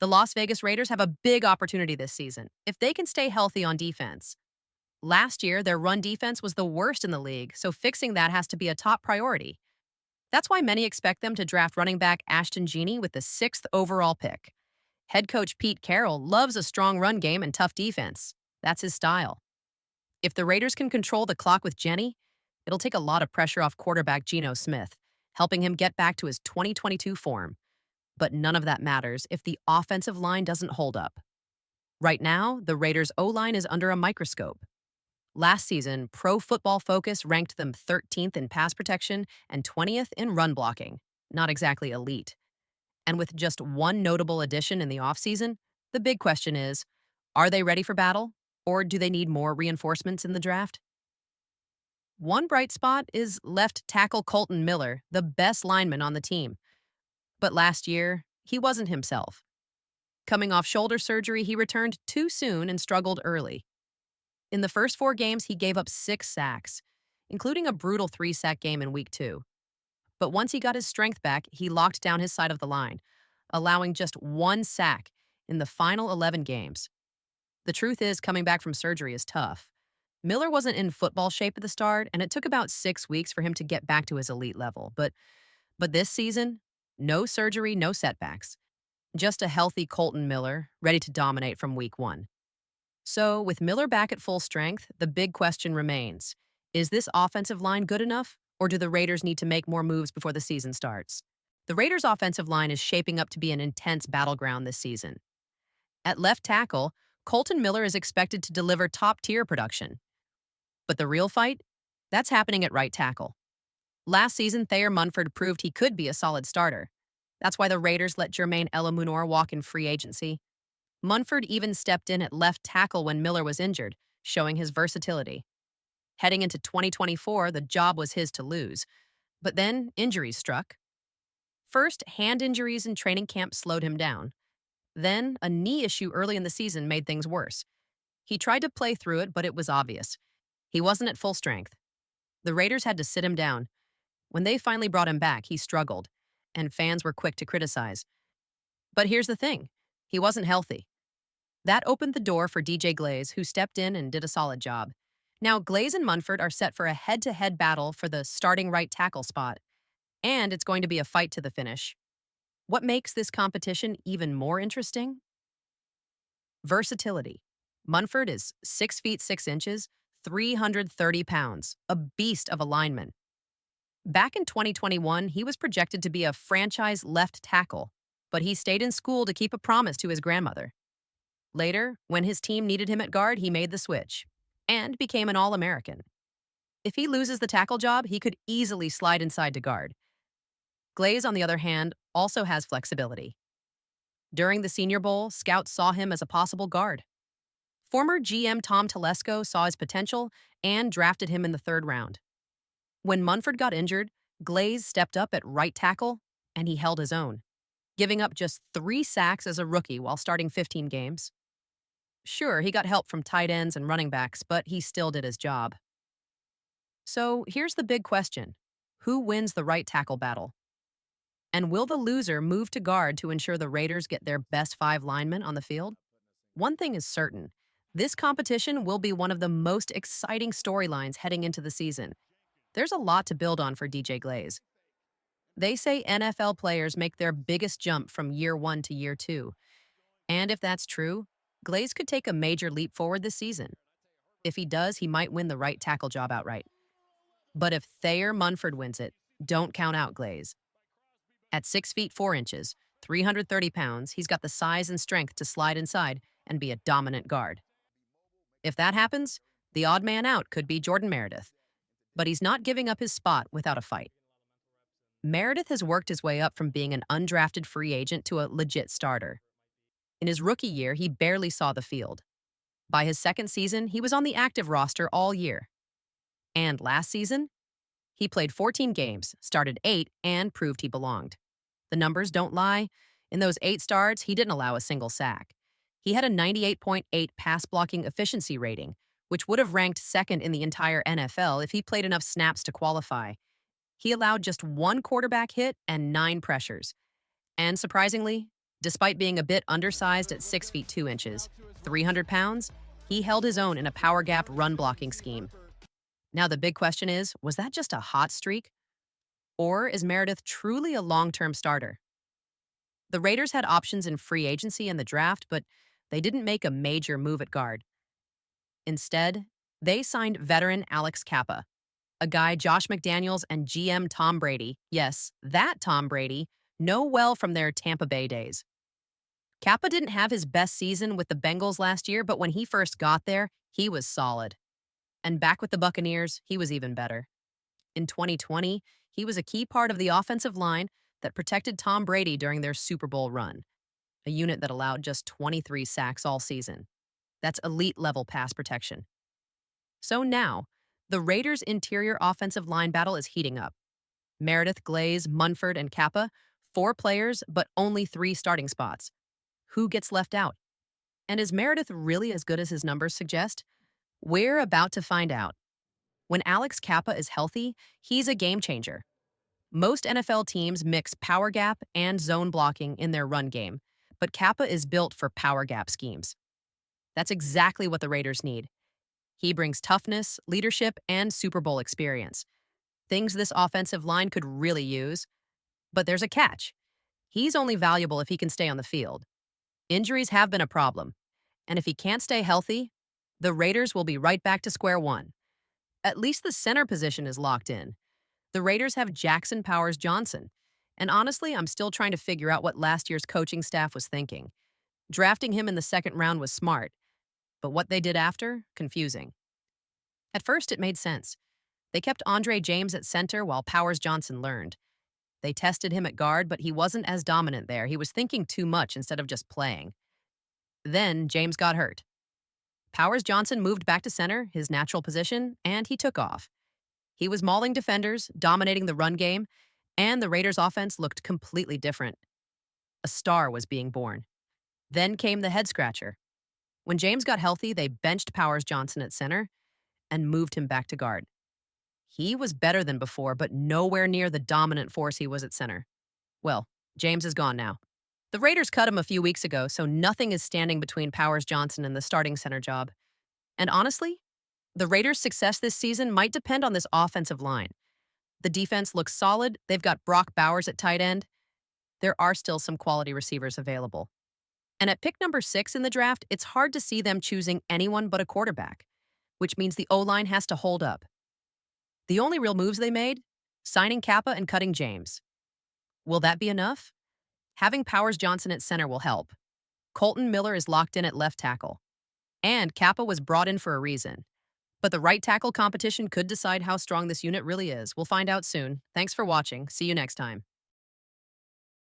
The Las Vegas Raiders have a big opportunity this season if they can stay healthy on defense. Last year, their run defense was the worst in the league, so fixing that has to be a top priority. That's why many expect them to draft running back Ashton Genie with the sixth overall pick. Head coach Pete Carroll loves a strong run game and tough defense. That's his style. If the Raiders can control the clock with Jenny, it'll take a lot of pressure off quarterback Geno Smith, helping him get back to his 2022 form. But none of that matters if the offensive line doesn't hold up. Right now, the Raiders' O-line is under a microscope. Last season, Pro Football Focus ranked them 13th in pass protection and 20th in run blocking. Not exactly elite. And with just one notable addition in the offseason, the big question is, are they ready for battle, or do they need more reinforcements in the draft? One bright spot is left tackle Kolton Miller, the best lineman on the team. But last year, he wasn't himself. Coming off shoulder surgery, he returned too soon and struggled early. In the first 4 games, he gave up 6 sacks, including a brutal 3-sack game in Week 2. But once he got his strength back, he locked down his side of the line, allowing just 1 sack in the final 11 games. The truth is, coming back from surgery is tough. Miller wasn't in football shape at the start, and it took about 6 weeks for him to get back to his elite level. But this season, no surgery, no setbacks. Just a healthy Kolton Miller, ready to dominate from Week 1. So, with Miller back at full strength, the big question remains, is this offensive line good enough, or do the Raiders need to make more moves before the season starts? The Raiders' offensive line is shaping up to be an intense battleground this season. At left tackle, Kolton Miller is expected to deliver top-tier production. But the real fight? That's happening at right tackle. Last season, Thayer Munford proved he could be a solid starter. That's why the Raiders let Jermaine Elamunor walk in free agency. Munford even stepped in at left tackle when Miller was injured, showing his versatility. Heading into 2024, the job was his to lose. But then injuries struck. First, hand injuries in training camp slowed him down. Then, a knee issue early in the season made things worse. He tried to play through it, but it was obvious. He wasn't at full strength. The Raiders had to sit him down. When they finally brought him back, he struggled, and fans were quick to criticize. But here's the thing. He wasn't healthy. That opened the door for DJ Glaze, who stepped in and did a solid job. Now, Glaze and Munford are set for a head-to-head battle for the starting right tackle spot, and it's going to be a fight to the finish. What makes this competition even more interesting? Versatility. Munford is 6 feet 6 inches, 330 pounds, a beast of a lineman. Back in 2021, he was projected to be a franchise left tackle, but he stayed in school to keep a promise to his grandmother. Later, when his team needed him at guard, he made the switch and became an All-American. If he loses the tackle job, he could easily slide inside to guard. Glaze, on the other hand, also has flexibility. During the Senior Bowl, scouts saw him as a possible guard. Former GM Tom Telesco saw his potential and drafted him in the 3rd round. When Munford got injured, Glaze stepped up at right tackle, and he held his own, giving up just 3 sacks as a rookie while starting 15 games. Sure, he got help from tight ends and running backs, but he still did his job. So here's the big question. Who wins the right tackle battle? And will the loser move to guard to ensure the Raiders get their best 5 linemen on the field? One thing is certain. This competition will be one of the most exciting storylines heading into the season. There's a lot to build on for DJ Glaze. They say NFL players make their biggest jump from year 1 to year 2. And if that's true, Glaze could take a major leap forward this season. If he does, he might win the right tackle job outright. But if Thayer Munford wins it, don't count out Glaze. At 6 feet 4 inches, 330 pounds, he's got the size and strength to slide inside and be a dominant guard. If that happens, the odd man out could be Jordan Meredith. But he's not giving up his spot without a fight. Meredith has worked his way up from being an undrafted free agent to a legit starter. In his rookie year, he barely saw the field. By his 2nd season, he was on the active roster all year. And last season, he played 14 games, started 8, and proved he belonged. The numbers don't lie. In those 8 starts, he didn't allow a single sack. He had a 98.8 pass blocking efficiency rating, which would have ranked 2nd in the entire NFL if he played enough snaps to qualify. He allowed just 1 quarterback hit and 9 pressures. And surprisingly, Despite being a bit undersized at 6 feet 2 inches, 300 pounds, he held his own in a power gap run blocking scheme. Now, the big question is, was that just a hot streak? Or is Meredith truly a long-term starter? The Raiders had options in free agency and the draft, but they didn't make a major move at guard. Instead, they signed veteran Alex Kappa, a guy Josh McDaniels and GM Tom Brady, yes, that Tom Brady, know well from their Tampa Bay days. Kappa didn't have his best season with the Bengals last year, but when he first got there, he was solid. And back with the Buccaneers, he was even better. In 2020, he was a key part of the offensive line that protected Tom Brady during their Super Bowl run, a unit that allowed just 23 sacks all season. That's elite-level pass protection. So now, the Raiders' interior offensive line battle is heating up. Meredith, Glaze, Munford, and Kappa, 4 players, but only 3 starting spots. Who gets left out? And is Meredith really as good as his numbers suggest? We're about to find out. When Alex Kappa is healthy, he's a game changer. Most NFL teams mix power gap and zone blocking in their run game, but Kappa is built for power gap schemes. That's exactly what the Raiders need. He brings toughness, leadership, and Super Bowl experience. Things this offensive line could really use. But there's a catch. He's only valuable if he can stay on the field. Injuries have been a problem, and if he can't stay healthy, the Raiders will be right back to square one. At least the center position is locked in. The Raiders have Jackson Powers Johnson, and honestly, I'm still trying to figure out what last year's coaching staff was thinking. Drafting him in the second round was smart, but what they did after, confusing. At first, it made sense. They kept Andre James at center while Powers Johnson learned. They tested him at guard, but he wasn't as dominant there. He was thinking too much instead of just playing. Then James got hurt. Powers Johnson moved back to center, his natural position, and he took off. He was mauling defenders, dominating the run game, and the Raiders' offense looked completely different. A star was being born. Then came the head scratcher. When James got healthy, they benched Powers Johnson at center and moved him back to guard. He was better than before, but nowhere near the dominant force he was at center. Well, James is gone now. The Raiders cut him a few weeks ago, so nothing is standing between Powers Johnson and the starting center job. And honestly, the Raiders' success this season might depend on this offensive line. The defense looks solid. They've got Brock Bowers at tight end. There are still some quality receivers available. And at pick number 6 in the draft, it's hard to see them choosing anyone but a quarterback, which means the O-line has to hold up. The only real moves they made? Signing Kappa and cutting James. Will that be enough? Having Powers Johnson at center will help. Kolton Miller is locked in at left tackle. And Kappa was brought in for a reason. But the right tackle competition could decide how strong this unit really is. We'll find out soon. Thanks for watching. See you next time.